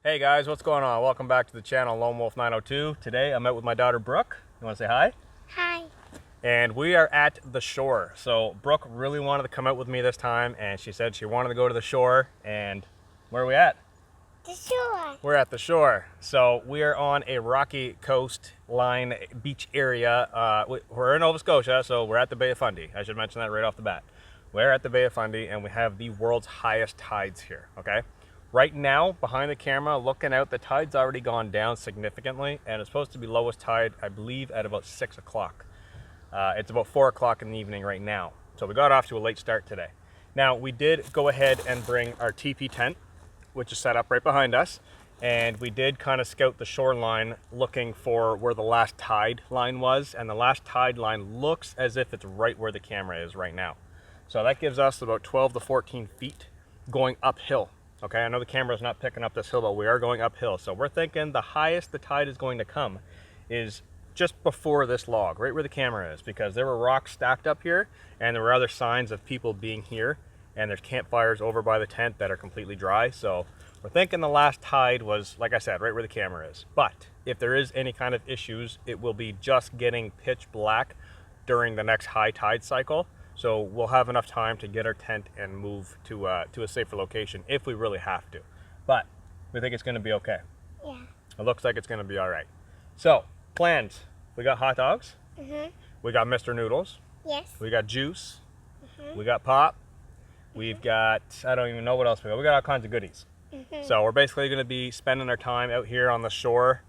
Hey guys, what's going on? Welcome back to the channel, Lone Wolf 902. Today I'm out with my daughter Brooke. You want to say hi? Hi. And we are at the shore. So Brooke really wanted to come out with me this time, and she said she wanted to go to the shore. And where are we at? The shore. We're at the shore. So we are on a rocky coastline beach area. We're in Nova Scotia, so we're at the Bay of Fundy. I should mention that right off the bat. We're at the Bay of Fundy, and we have the world's highest tides here, okay? Right now, behind the camera, looking out, the tide's already gone down significantly, and it's supposed to be lowest tide, I believe, at about 6 o'clock. It's about 4 o'clock in the evening right now. So we got off to a late start today. Now, we did go ahead and bring our teepee tent, which is set up right behind us, and we did kind of scout the shoreline looking for where the last tide line was, and the last tide line looks as if it's right where the camera is right now. So that gives us about 12 to 14 feet going uphill. Okay, I know the camera is not picking up this hill, but we are going uphill. So we're thinking the highest the tide is going to come is just before this log, right where the camera is, because there were rocks stacked up here, and there were other signs of people being here, and there's campfires over by the tent that are completely dry. So we're thinking the last tide was, like I said, right where the camera is. But if there is any kind of issues, it will be just getting pitch black during the next high tide cycle. So we'll have enough time to get our tent and move to a safer location if we really have to. But we think it's going to be okay. Yeah. It looks like it's going to be all right. So, plans. We got hot dogs. We got Mr. Noodles. Yes. We got juice. We got pop. We've got, I don't even know what else we got. We got all kinds of goodies. So we're basically going to be spending our time out here on the shore.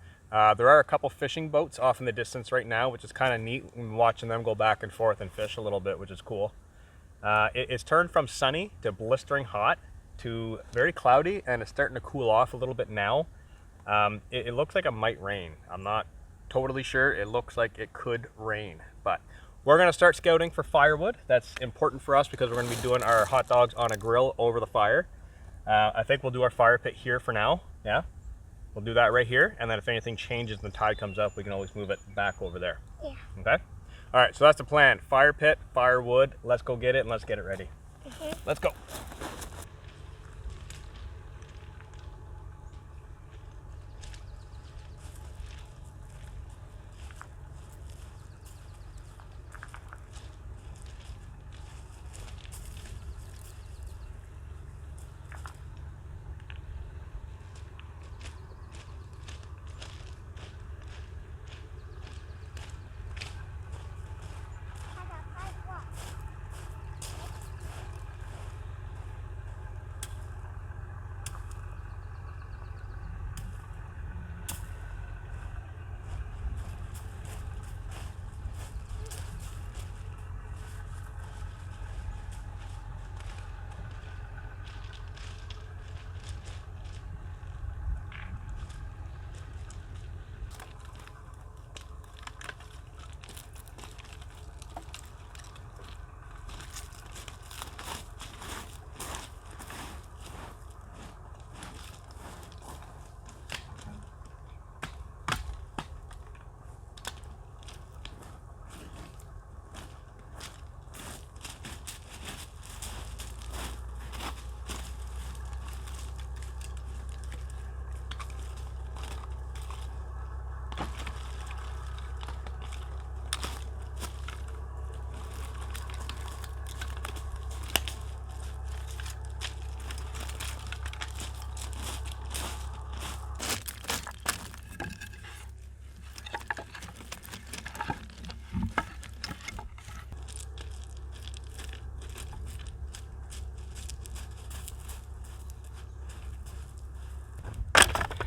There are a couple fishing boats off in the distance right now, which is kind of neat. I'm watching them go back and forth and fish a little bit, which is cool. It's turned from sunny to blistering hot to very cloudy, and it's starting to cool off a little bit now. It looks like it might rain. I'm not totally sure. It looks like it could rain, but we're going to start scouting for firewood. That's important for us because we're going to be doing our hot dogs on a grill over the fire. I think we'll do our fire pit here for now. Yeah. We'll do that right here, and then if anything changes and the tide comes up, we can always move it back over there. Yeah. Okay? All right, so that's the plan. Fire pit, firewood. Let's go get it, and let's get it ready. Let's go.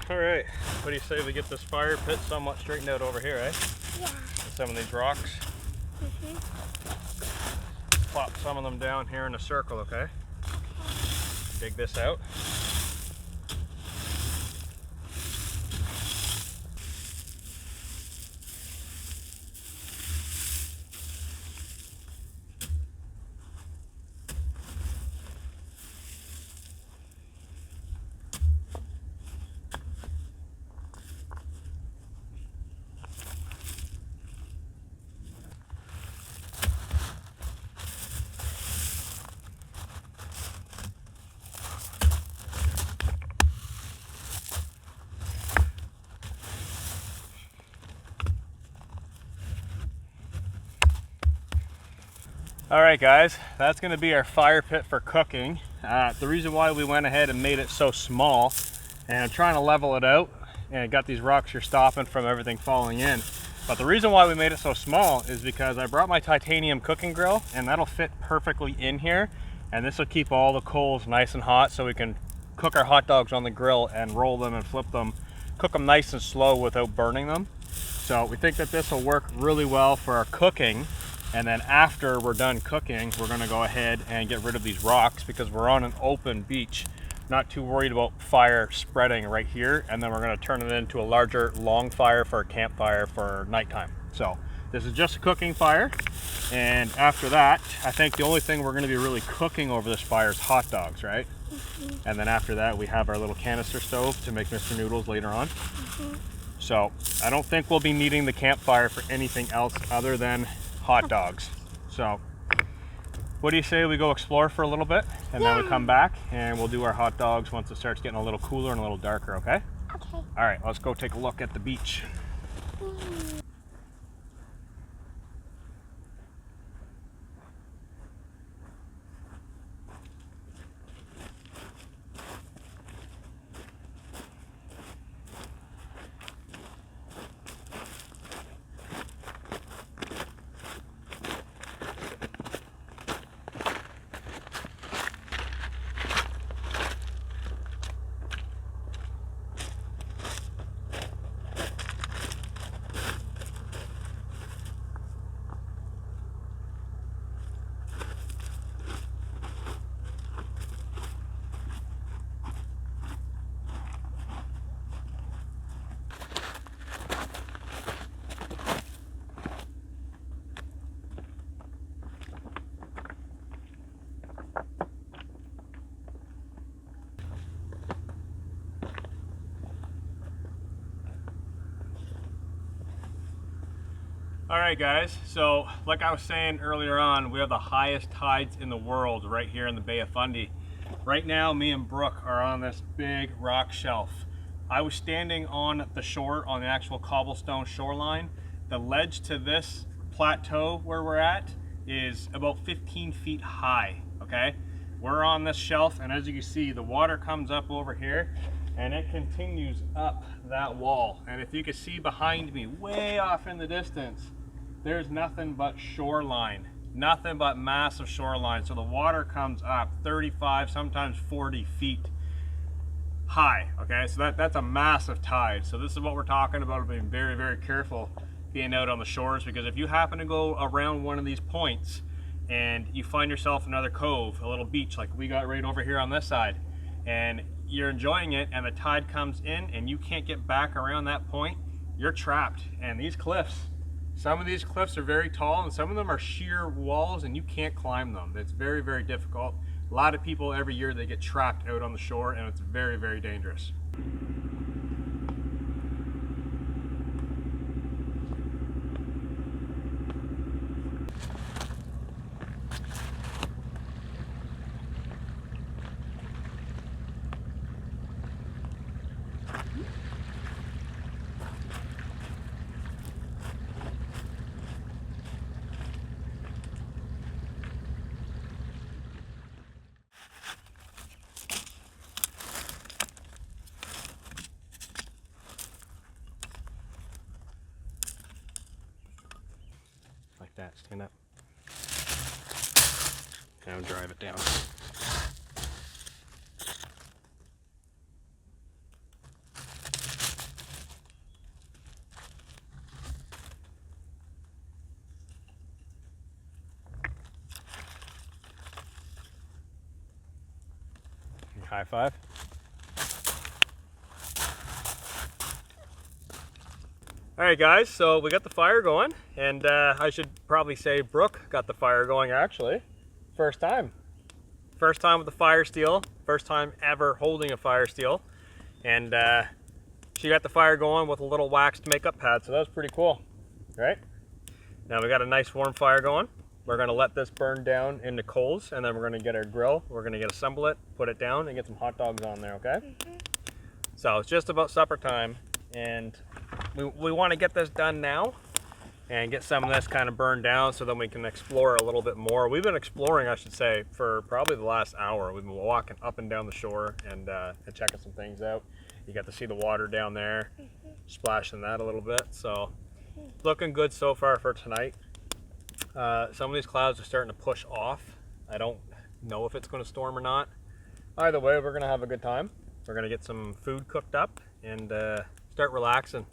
All right, what do you say we get this fire pit somewhat straightened out over here, eh? Yeah. With some of these rocks. Plop some of them down here in a circle, okay? Dig this out. All right guys, that's gonna be our fire pit for cooking. The reason why we went ahead and made it so small, and I'm trying to level it out, and got these rocks here stopping from everything falling in. But the reason why we made it so small is because I brought my titanium cooking grill, and that'll fit perfectly in here. And this will keep all the coals nice and hot so we can cook our hot dogs on the grill and roll them and flip them, cook them nice and slow without burning them. So we think that this will work really well for our cooking. And then after we're done cooking, we're gonna go ahead and get rid of these rocks because we're on an open beach. Not too worried about fire spreading right here. And then we're gonna turn it into a larger long fire for a campfire for nighttime. So this is just a cooking fire. And after that, I think the only thing we're gonna be really cooking over this fire is hot dogs, right? Mm-hmm. And then after that, we have our little canister stove to make Mr. Noodles later on. Mm-hmm. So I don't think we'll be needing the campfire for anything else other than hot dogs. So what do you say we go explore for a little bit and then we come back and we'll do our hot dogs once it starts getting a little cooler and a little darker, okay? Okay. All right, let's go take a look at the beach. All right guys, so like I was saying earlier on, we have the highest tides in the world right here in the Bay of Fundy. Right now, me and Brooke are on this big rock shelf. I was standing on the shore on the actual cobblestone shoreline. The ledge to this plateau where we're at is about 15 feet high, okay? We're on this shelf, and as you can see, the water comes up over here and it continues up that wall. And if you can see behind me, way off in the distance, there's nothing but shoreline, nothing but massive shoreline. So the water comes up 35, sometimes 40 feet high, okay? So that's a massive tide. So this is what we're talking about, being very, very careful being out on the shores, because if you happen to go around one of these points and you find yourself another cove, a little beach like we got right over here on this side, and you're enjoying it and the tide comes in and you can't get back around that point, you're trapped. And these cliffs, some of these cliffs are very tall and some of them are sheer walls and you can't climb them. It's very, very difficult. A lot of people every year, they get trapped out on the shore and it's very, very dangerous. Like that, stand up. Now drive it down. High five. All right guys, so we got the fire going, and I should probably say Brooke got the fire going actually. First time with the fire steel, first time ever holding a fire steel. And she got the fire going with a little waxed makeup pad, so that was pretty cool, right? Now we got a nice warm fire going. We're gonna let this burn down into coals, and then we're gonna get our grill, we're gonna assemble it, put it down, and get some hot dogs on there, okay? Mm-hmm. So it's just about supper time, and we want to get this done now and get some of this kind of burned down so then we can explore a little bit more. We've been exploring, I should say, for probably the last hour. We've been walking up and down the shore and checking some things out. You got to see the water down there, splashing that a little bit. So looking good so far for tonight. Some of these clouds are starting to push off. I don't know if it's going to storm or not. Either way, we're going to have a good time. We're going to get some food cooked up and start relaxing.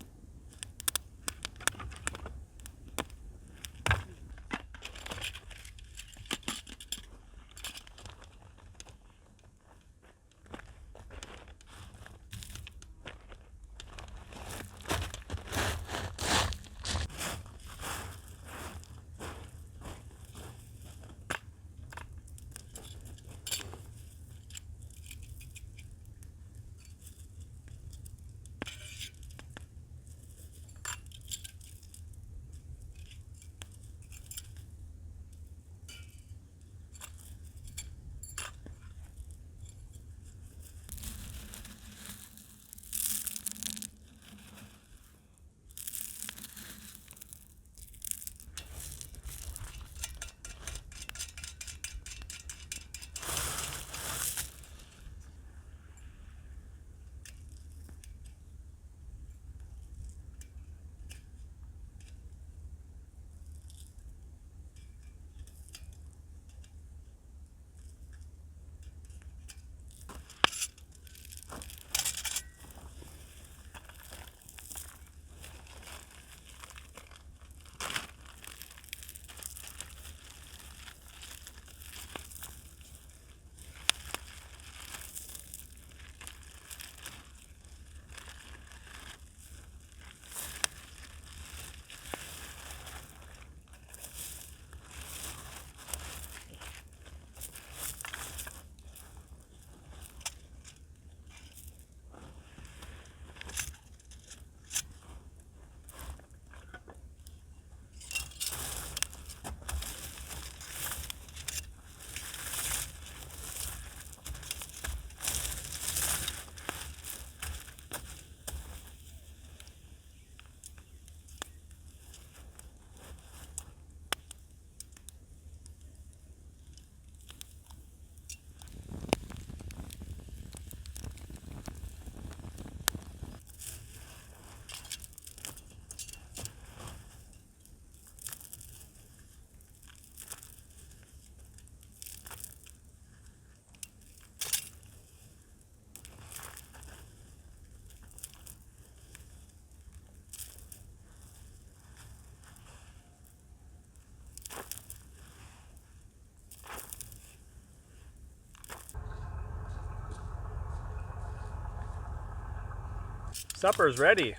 Supper's ready.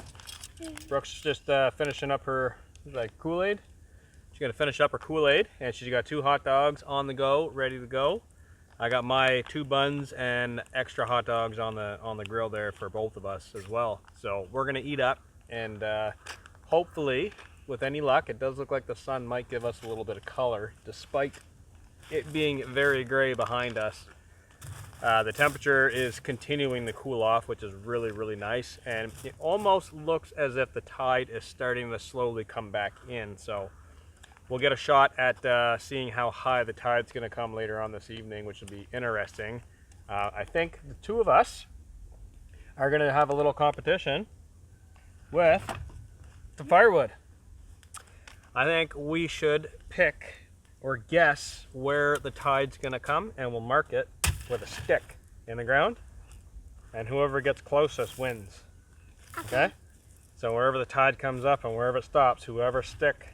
Brooke's just finishing up her Kool-Aid. She's gonna finish up her Kool-Aid, and she's got 2 hot dogs on the go, ready to go. I got my 2 buns and extra hot dogs on the grill there for both of us as well. So we're gonna eat up, and hopefully, with any luck, it does look like the sun might give us a little bit of color, despite it being very gray behind us. The temperature is continuing to cool off, which is really, really nice. And it almost looks as if the tide is starting to slowly come back in. So we'll get a shot at seeing how high the tide's going to come later on this evening, which will be interesting. I think the 2 of us are going to have a little competition with the firewood. I think we should pick or guess where the tide's going to come, and we'll mark it with a stick in the ground, and whoever gets closest wins. Okay? So wherever the tide comes up and wherever it stops, whoever stick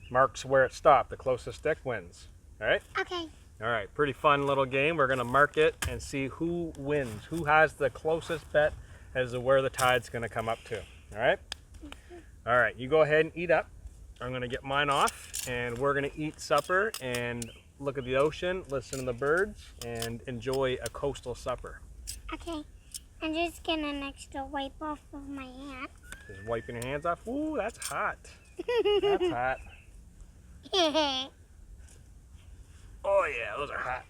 marks where it stopped, the closest stick wins. All right? Okay. All right, pretty fun little game. We're gonna mark it and see who wins, who has the closest bet as to where the tide's gonna come up to. All right? All right, you go ahead and eat up. I'm gonna get mine off, and we're gonna eat supper and look at the ocean, listen to the birds, and enjoy a coastal supper. Okay. I'm just gonna next to wipe off of my hand. Just wiping your hands off. Ooh, that's hot. That's hot. Oh yeah, those are hot.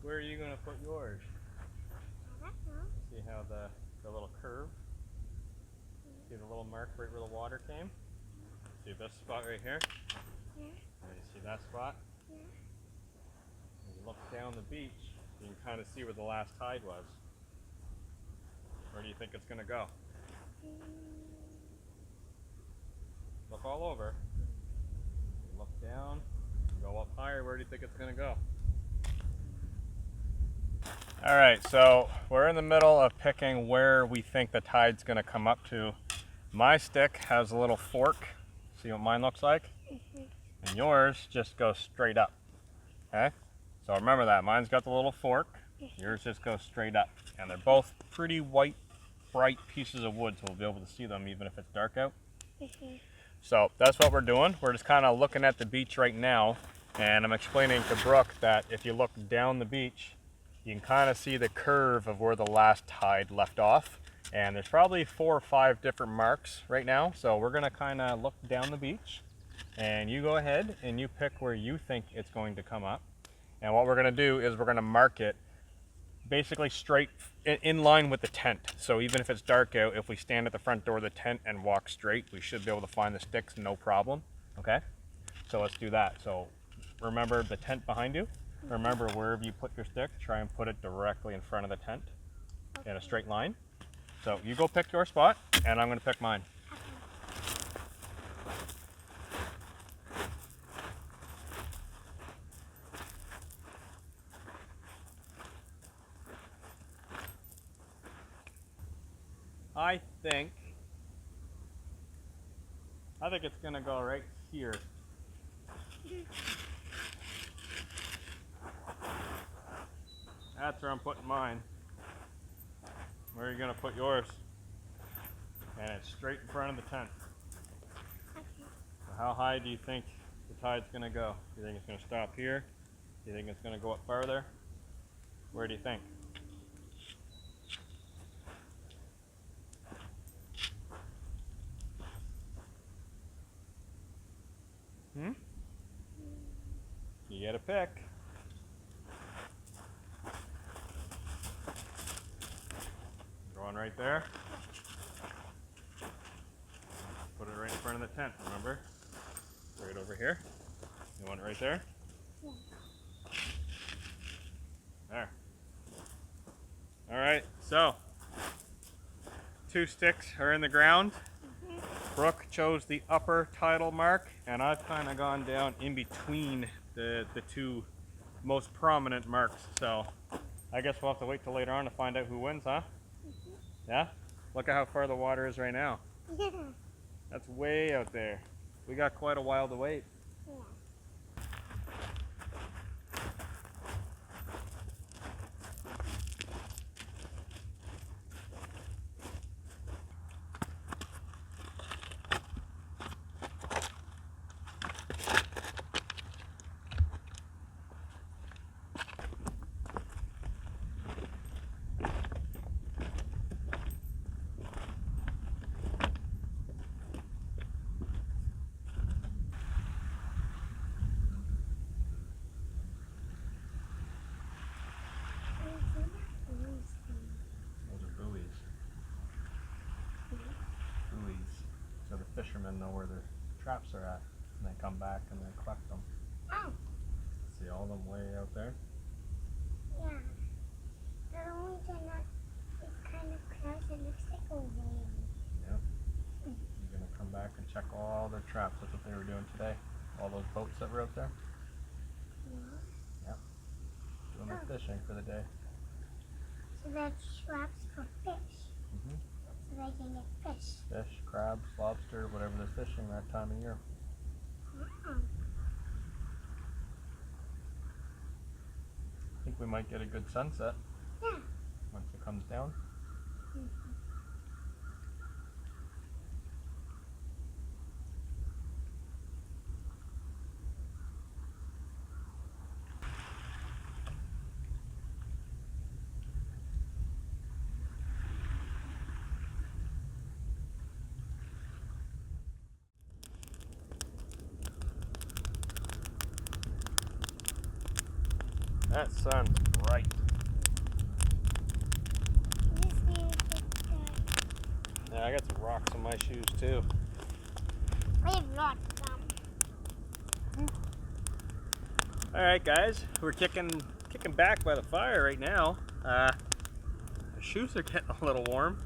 where are you going to put yours? I don't know. See how the little curve? See the little mark right where the water came? See this spot right here? Yeah. And you see that spot? Yeah. When you look down the beach, you can kind of see where the last tide was. Where do you think it's going to go? Look all over. You look down, you go up higher, where do you think it's going to go? Alright, so we're in the middle of picking where we think the tide's going to come up to. My stick has a little fork. See what mine looks like? And yours just goes straight up. Okay? So remember that. Mine's got the little fork. Yours just goes straight up. And they're both pretty white, bright pieces of wood, so we'll be able to see them even if it's dark out. So that's what we're doing. We're just kind of looking at the beach right now, and I'm explaining to Brooke that if you look down the beach, you can kind of see the curve of where the last tide left off. And there's probably 4 or 5 different marks right now. So we're gonna kind of look down the beach, and you go ahead and you pick where you think it's going to come up. And what we're gonna do is we're gonna mark it basically straight in line with the tent. So even if it's dark out, if we stand at the front door of the tent and walk straight, we should be able to find the sticks, no problem. Okay? So let's do that. So remember the tent behind you. Remember wherever you put your stick, try and put it directly in front of the tent in a straight line. So you go pick your spot, and I'm going to pick mine. I think it's going to go right here. That's where I'm putting mine. Where are you going to put yours? And it's straight in front of the tent. So how high do you think the tide's going to go? Do you think it's going to stop here? Do you think it's going to go up farther? Where do you think? You get a pick. Going right there. Put it right in front of the tent, remember? Right over here. You want it right there? Yeah. There. Alright, so 2 sticks are in the ground. Brooke chose the upper tidal mark, and I've kind of gone down in between the 2 most prominent marks. So I guess we'll have to wait till later on to find out who wins, huh? Yeah? Look at how far the water is right now. Yeah. That's way out there. We got quite a while to wait. Yeah. Those are buoys. Buoys. So the fishermen know where their traps are at, and they come back and they collect them. Oh, See all them way out there? yeah. The only thing that is kind of close, it looks like a whale. Yep. You're gonna come back and check all their traps. That's what they were doing today. All those boats that were out there. Yeah. Doing their fishing for the day. So that's traps for fish. So they can get fish. Fish, crabs, lobster, whatever they're fishing that time of year. Oh. I think we might get a good sunset Yeah. once it comes down. That sun's right. You just need to get the... Yeah, I got some rocks on my shoes too. I have lots of them. All right, guys, we're kicking back by the fire right now. The shoes are getting a little warm.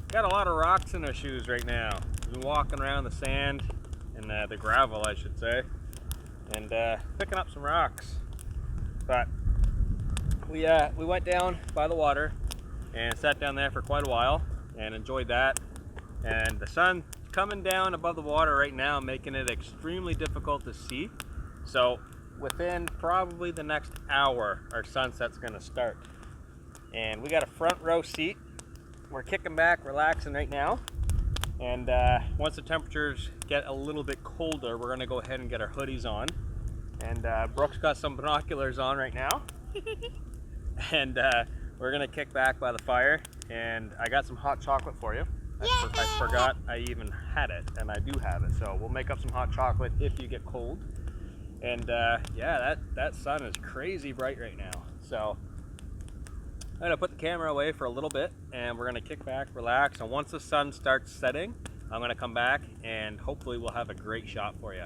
Got a lot of rocks in our shoes right now. We've been walking around the sand and the gravel, I should say, and picking up some rocks. But we went down by the water and sat down there for quite a while and enjoyed that. And the sun coming down above the water right now, making it extremely difficult to see. So within probably the next hour, our sunset's gonna start. And we got a front row seat. We're kicking back, relaxing right now. And once the temperatures get a little bit colder, we're gonna go ahead and get our hoodies on. And Brooke's got some binoculars on right now. And we're gonna kick back by the fire. And I got some hot chocolate for you. I forgot I even had it, and I do have it. So we'll make up some hot chocolate if you get cold. And yeah, that sun is crazy bright right now. So I'm gonna put the camera away for a little bit, and we're gonna kick back, relax. And once the sun starts setting, I'm gonna come back, and hopefully we'll have a great shot for you.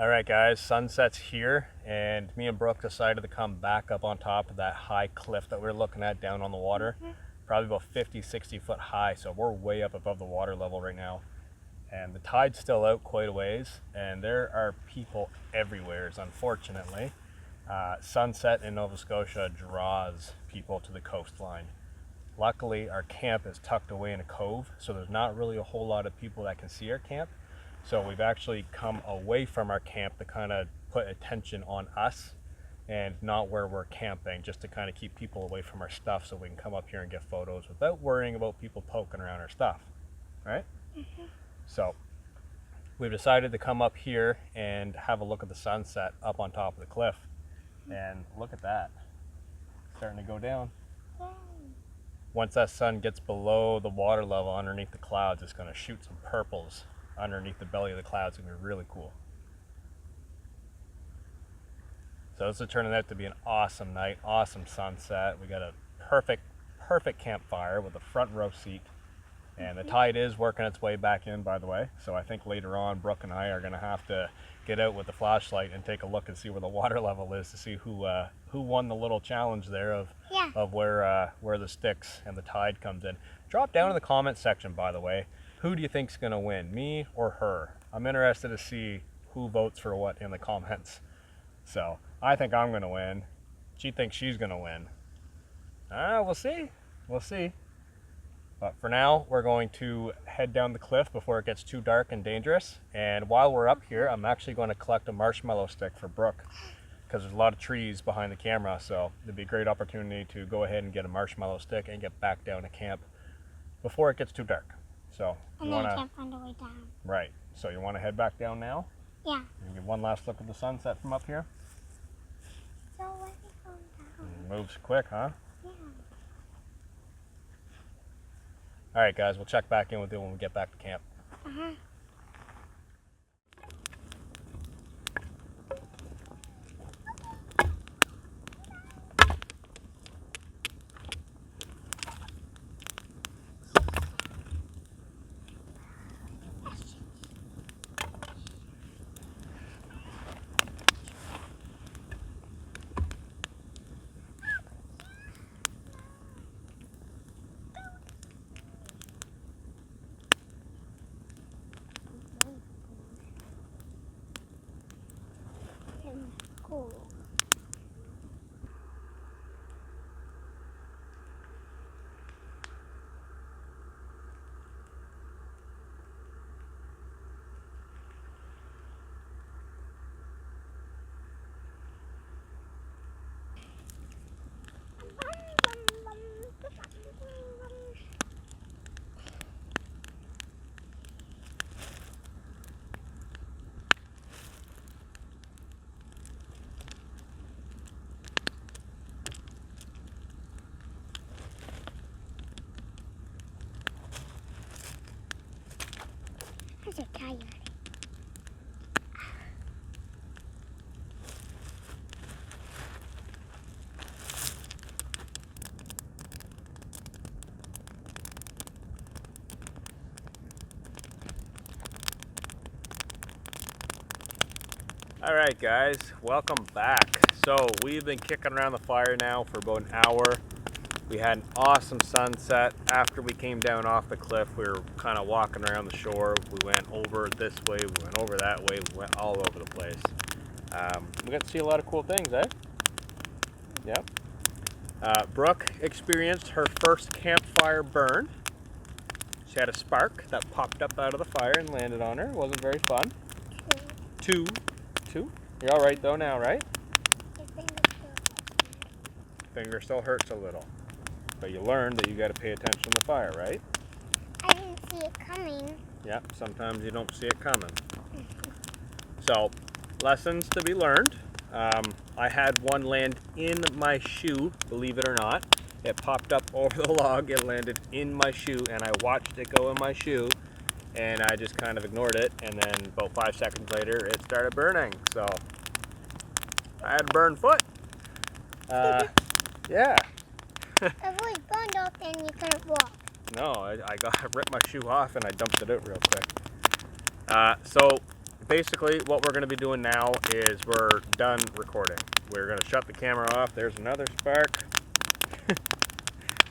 All right, guys, sunset's here, and me and Brooke decided to come back up on top of that high cliff that we're looking at down on the water. Probably about 50, 60 foot high, so we're way up above the water level right now. And the tide's still out quite a ways, and there are people everywhere, unfortunately. Sunset in Nova Scotia draws people to the coastline. Luckily, our camp is tucked away in a cove, so there's not really a whole lot of people that can see our camp. So we've actually come away from our camp to kind of put attention on us and not where we're camping, just to kind of keep people away from our stuff so we can come up here and get photos without worrying about people poking around our stuff, right? So we've decided to come up here and have a look at the sunset up on top of the cliff. And look at that, starting to go down. Once that sun gets below the water level underneath the clouds, it's going to shoot some purples underneath the belly of the clouds. It's going to be really cool. So this is turning out to be an awesome night, awesome sunset. We got a perfect campfire with a front row seat. And the tide is working its way back in, by the way. So I think later on, Brooke and I are going to have to get out with the flashlight and take a look and see where the water level is to see who won the little challenge there of where the sticks and the tide comes in. Drop down in the comment section, by the way. Who do you think's going to win, me or her? I'm interested to see who votes for what in the comments. So I think I'm going to win. She thinks she's going to win. We'll see. We'll see. But for now, we're going to head down the cliff before it gets too dark and dangerous. And while we're up here, I'm actually going to collect a marshmallow stick for Brooke, because there's a lot of trees behind the camera. So it'd be a great opportunity to go ahead and get a marshmallow stick and get back down to camp before it gets too dark. So and then I can't find a way down. Right. So you want to head back down now? Yeah. And get one last look at the sunset from up here? So where are we going down? It moves quick, huh? Yeah. All right, guys, we'll check back in with you when we get back to camp. I'm so tired. All right, guys, welcome back. So we've been kicking around the fire now for about an hour. We had an awesome sunset. After we came down off the cliff, we were kind of walking around the shore. We went over this way, we went over that way, we went all over the place. We got to see a lot of cool things, eh? Yep. Brooke experienced her first campfire burn. She had a spark that popped up out of the fire and landed on her. It wasn't very fun. Two. You're all right though now, right? Finger still hurts a little. But you learned that you got to pay attention to the fire, right? I didn't see it coming. Yep, sometimes you don't see it coming. So, lessons to be learned. I had one land in my shoe, believe it or not. It popped up over the log, it landed in my shoe, and I watched it go in my shoe, and I just kind of ignored it, and then about 5 seconds later, it started burning. So, I had a burned foot. Yeah. It was burned off and you couldn't walk. No, I ripped my shoe off and I dumped it out real quick. So basically what we're going to be doing now is we're done recording. We're going to shut the camera off. There's another spark.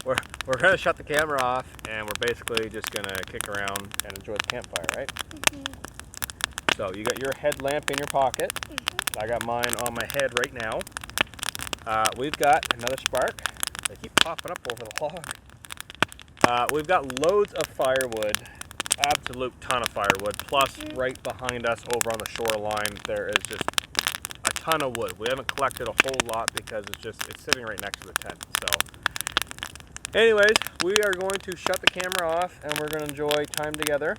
We're going to shut the camera off and we're basically just going to kick around and enjoy the campfire, right? So you got your headlamp in your pocket. I got mine on my head right now. We've got another spark. They keep popping up over the log. We've got loads of firewood, absolute ton of firewood, plus right behind us over on the shoreline there is just a ton of wood. We haven't collected a whole lot because it's sitting right next to the tent. So anyways, we are going to shut the camera off and we're going to enjoy time together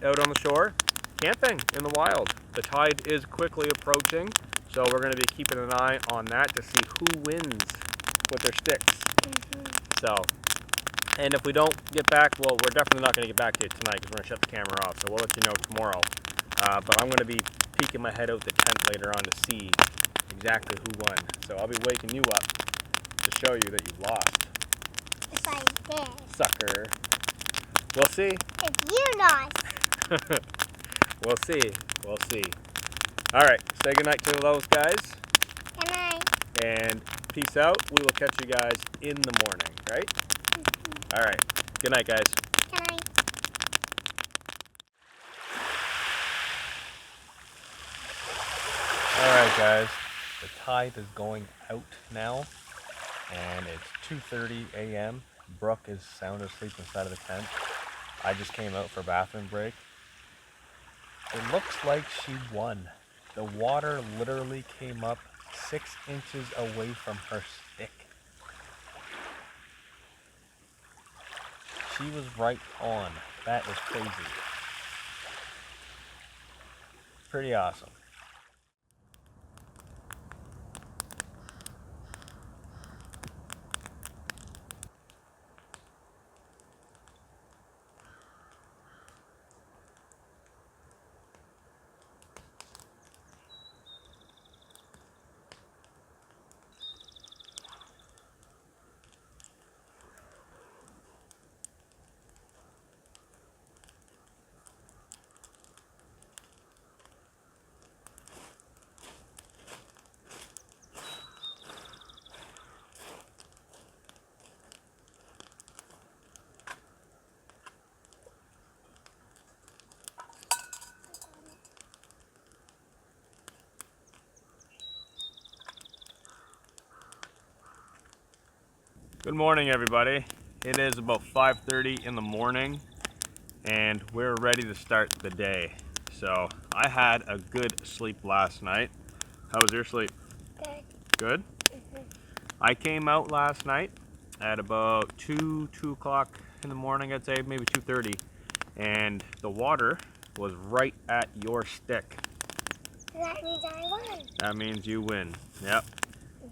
out on the shore, camping in the wild. The tide is quickly approaching, so we're going to be keeping an eye on that to see who wins with their sticks. So, and if we don't get back, well, we're definitely not going to get back to you tonight because we're going to shut the camera off, so we'll let you know tomorrow. But I'm going to be peeking my head out the tent later on to see exactly who won. So I'll be waking you up to show you that you lost. If I did. Sucker. We'll see. If you lost. We'll see. We'll see. All right, say goodnight to those guys. Good night. And peace out. We will catch you guys in the morning, right? All right. Good night, guys. Good night. All right, guys. The tide is going out now, and it's 2:30 a.m. Brooke is sound asleep inside of the tent. I just came out for a bathroom break. It looks like she won. The water literally came up 6 inches away from her stick. She was right on. That is crazy. Pretty awesome. Good morning, everybody. It is about 5:30 in the morning and we're ready to start the day. So I had a good sleep last night. How was your sleep? Good. Good? I came out last night at about 2 o'clock in the morning, I'd say, maybe 2:30, and the water was right at your stick. That means I won. That means you win. Yep.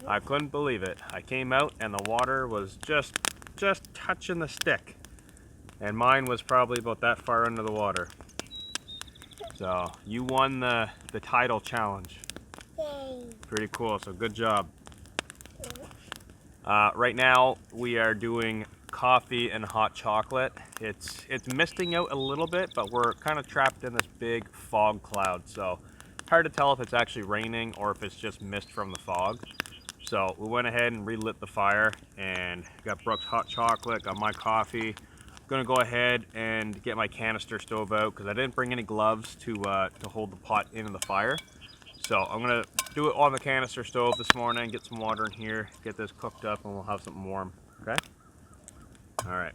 I couldn't believe it. I came out and the water was just touching the stick. And mine was probably about that far under the water. So you won the title challenge. Yay. Pretty cool, so good job. Right now we are doing coffee and hot chocolate. It's misting out a little bit, but we're kind of trapped in this big fog cloud, so hard to tell if it's actually raining or if it's just mist from the fog. So we went ahead and relit the fire and got Brooke's hot chocolate, got my coffee. Gonna go ahead and get my canister stove out because I didn't bring any gloves to hold the pot into the fire. So I'm gonna do it on the canister stove this morning, get some water in here, get this cooked up, and we'll have something warm, okay? All right.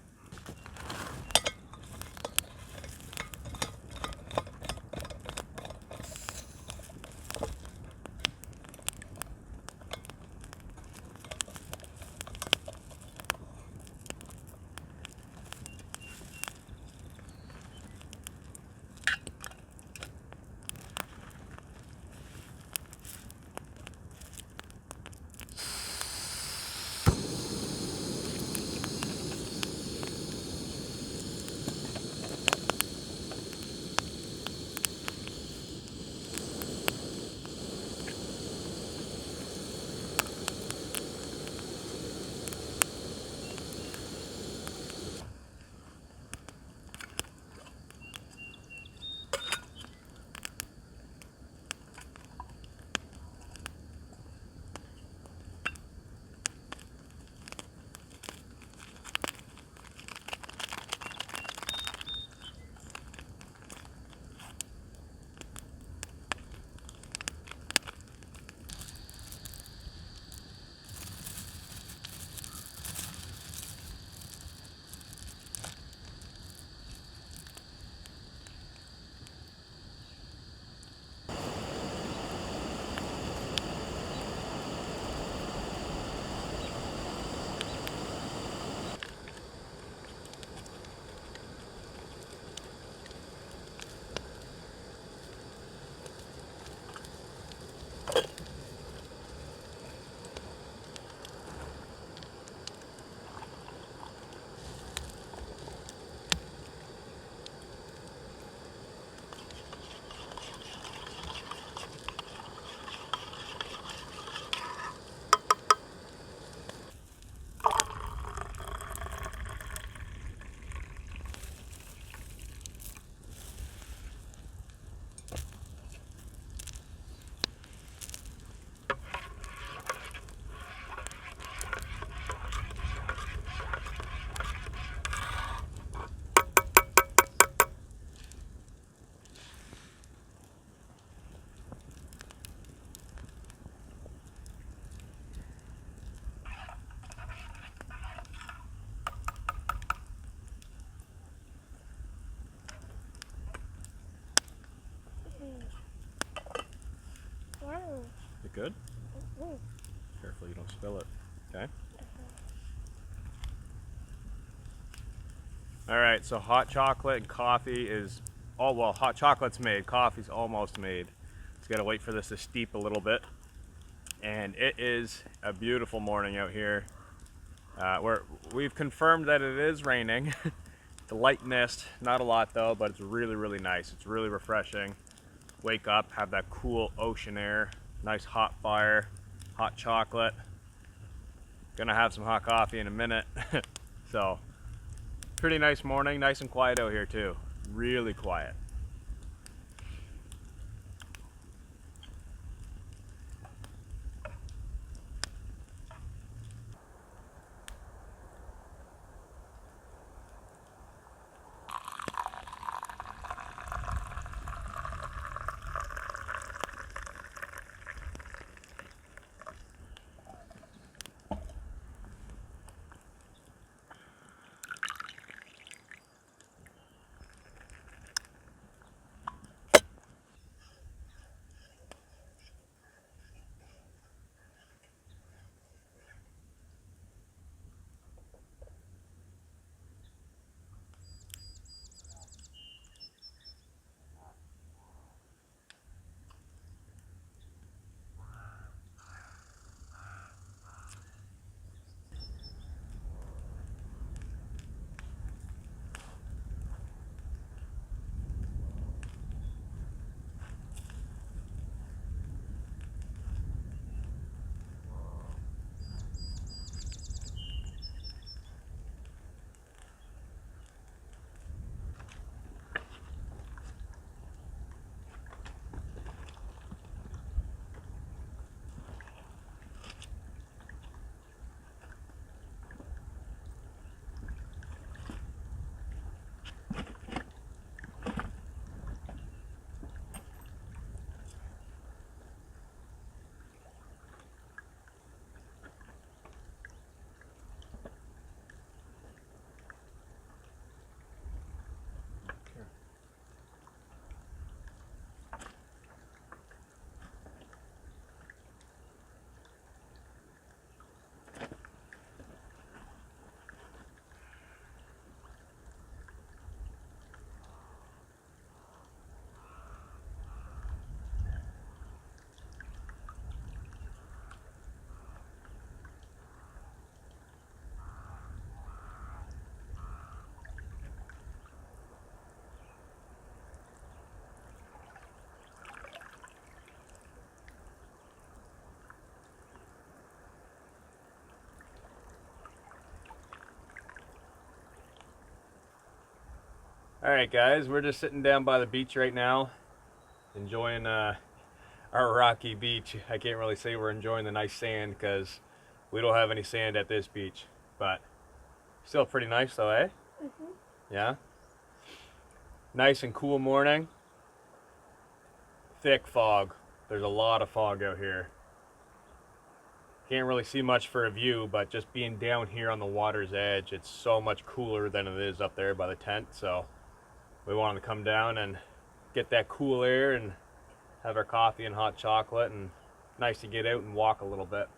Yum. You good? Mm. Careful you don't spill it, okay? All right, so hot chocolate and coffee is, oh well, hot chocolate's made, coffee's almost made. Just gotta wait for this to steep a little bit. And it is a beautiful morning out here. We've confirmed that it is raining. The light mist, not a lot though, but it's really, really nice. It's really refreshing. Wake up, have that cool ocean air, nice hot fire, hot chocolate. Gonna have some hot coffee in a minute. So, pretty nice morning, nice and quiet out here too. Really quiet. All right, guys, we're just sitting down by the beach right now, enjoying our rocky beach. I can't really say we're enjoying the nice sand because we don't have any sand at this beach, but still pretty nice though, eh? Mhm. Yeah. Nice and cool morning. Thick fog. There's a lot of fog out here. Can't really see much for a view, but just being down here on the water's edge, it's so much cooler than it is up there by the tent. So we wanted to come down and get that cool air and have our coffee and hot chocolate, and nice to get out and walk a little bit.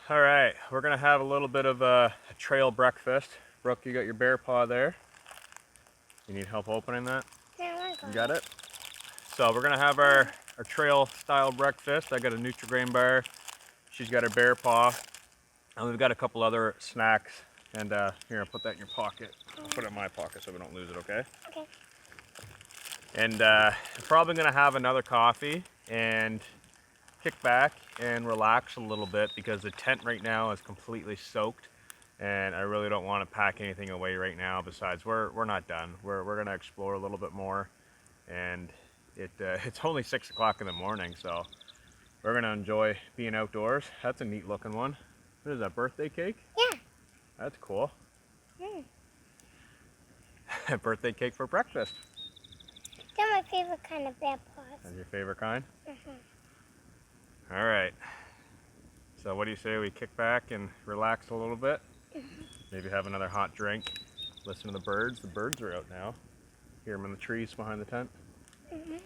All right, we're gonna have a little bit of a trail breakfast. Brooke, you got your bear paw there. You need help opening that? Yeah, You got it? So we're gonna have our trail style breakfast. I got a Nutri-Grain bar. She's got her bear paw. And we've got a couple other snacks. And here, I'll put that in your pocket. I'll put it in my pocket so we don't lose it, okay? Okay. And I'm probably gonna have another coffee and kick back and relax a little bit because the tent right now is completely soaked, and I really don't want to pack anything away right now. Besides, we're not done. We're gonna explore a little bit more, and it's only 6 o'clock in the morning, so we're gonna enjoy being outdoors. That's a neat looking one. What is that, birthday cake? Yeah. That's cool. Mm. Birthday cake for breakfast. They're my favorite kind of bear paws. That's your favorite kind? Mhm. All right. So what do you say we kick back and relax a little bit? Maybe have another hot drink. Listen to the birds. The birds are out now. Hear them in the trees behind the tent. Mhm.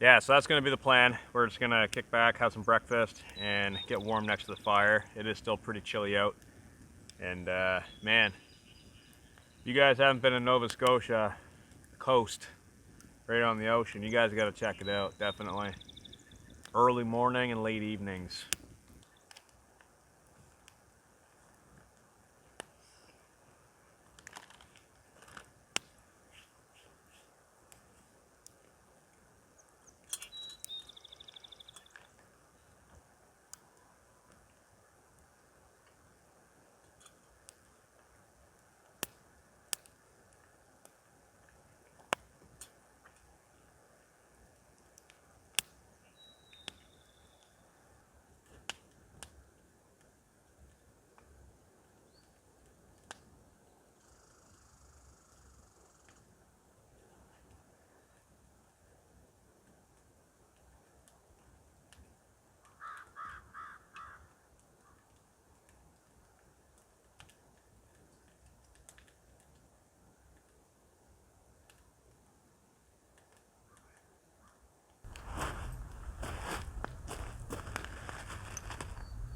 Yeah, so that's going to be the plan. We're just going to kick back, have some breakfast, and get warm next to the fire. It is still pretty chilly out. And man, you guys haven't been in Nova Scotia, the coast, right on the ocean, you guys got to check it out, definitely. Early morning and late evenings.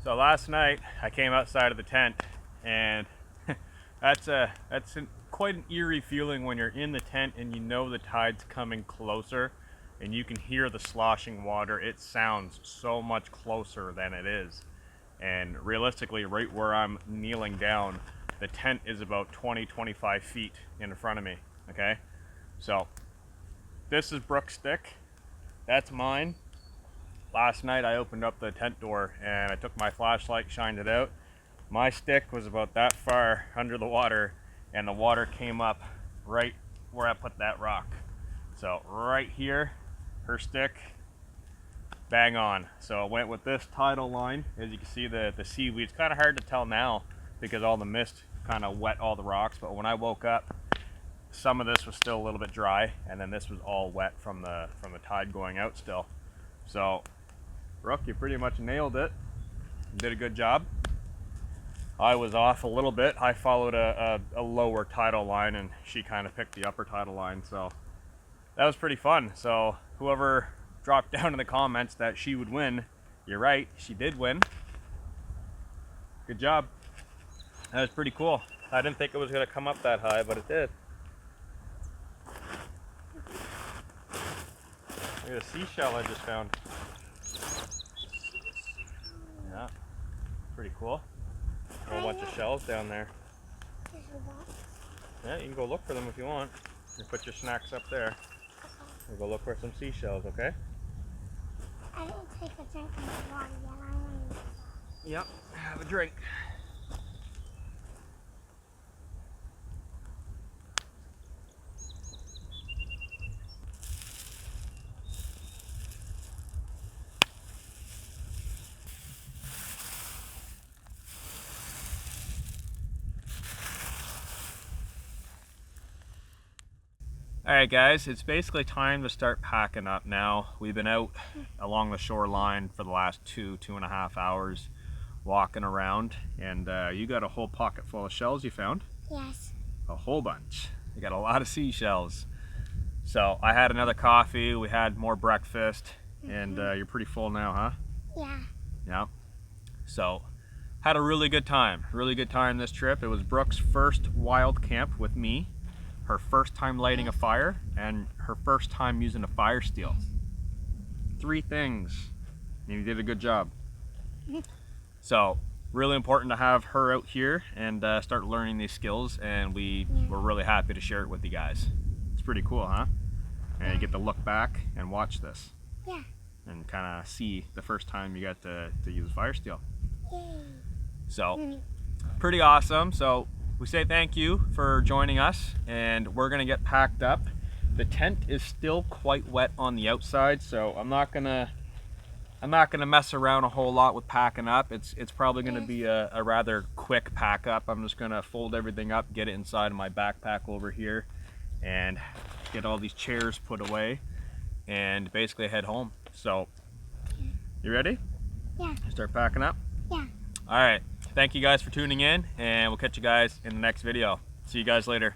So last night I came outside of the tent, and that's quite an eerie feeling when you're in the tent and you know the tide's coming closer and you can hear the sloshing water. It sounds so much closer than it is. And realistically, right where I'm kneeling down, the tent is about 20-25 feet in front of me, okay? So this is Brooke's stick, that's mine. Last night I opened up the tent door and I took my flashlight, shined it out. My stick was about that far under the water, and the water came up right where I put that rock. So right here, her stick, bang on. So I went with this tidal line. As you can see, the seaweed, it's kind of hard to tell now because all the mist kind of wet all the rocks, but when I woke up, some of this was still a little bit dry, and then this was all wet from the tide going out still. So Brooke, you pretty much nailed it. You did a good job. I was off a little bit. I followed a lower tidal line, and she kind of picked the upper tidal line, so that was pretty fun. So whoever dropped down in the comments that she would win, you're right, she did win. Good job. That was pretty cool. I didn't think it was going to come up that high, but it did. Look at a seashell I just found. Yeah, pretty cool. A whole bunch of shells down there. Yeah, you can go look for them if you want. You put your snacks up there. We'll go look for some seashells, okay? I didn't take a drink of my water yet. I want to. Yep, have a drink. Alright guys, it's basically time to start packing up now. We've been out along the shoreline for the last two and a half hours walking around, and you got a whole pocket full of shells you found? Yes. A whole bunch. You got a lot of seashells. So I had another coffee, we had more breakfast, and you're pretty full now, huh? Yeah. Yeah. So had a really good time this trip. It was Brooke's first wild camp with me. Her first time lighting a fire, and her first time using a fire steel. 3 things, and you did a good job. So really important to have her out here and start learning these skills, and we're really happy to share it with you guys. It's pretty cool, huh? And you get to look back and watch this. Yeah. And kind of see the first time you got to use fire steel. Yay. So pretty awesome. So we say thank you for joining us, and we're gonna get packed up. The tent is still quite wet on the outside, so I'm not gonna mess around a whole lot with packing up. It's probably gonna be a rather quick pack up. I'm just gonna fold everything up, get it inside of my backpack over here, and get all these chairs put away, and basically head home. So, you ready? Yeah. Start packing up? Yeah. All right. Thank you guys for tuning in, and we'll catch you guys in the next video. See you guys later.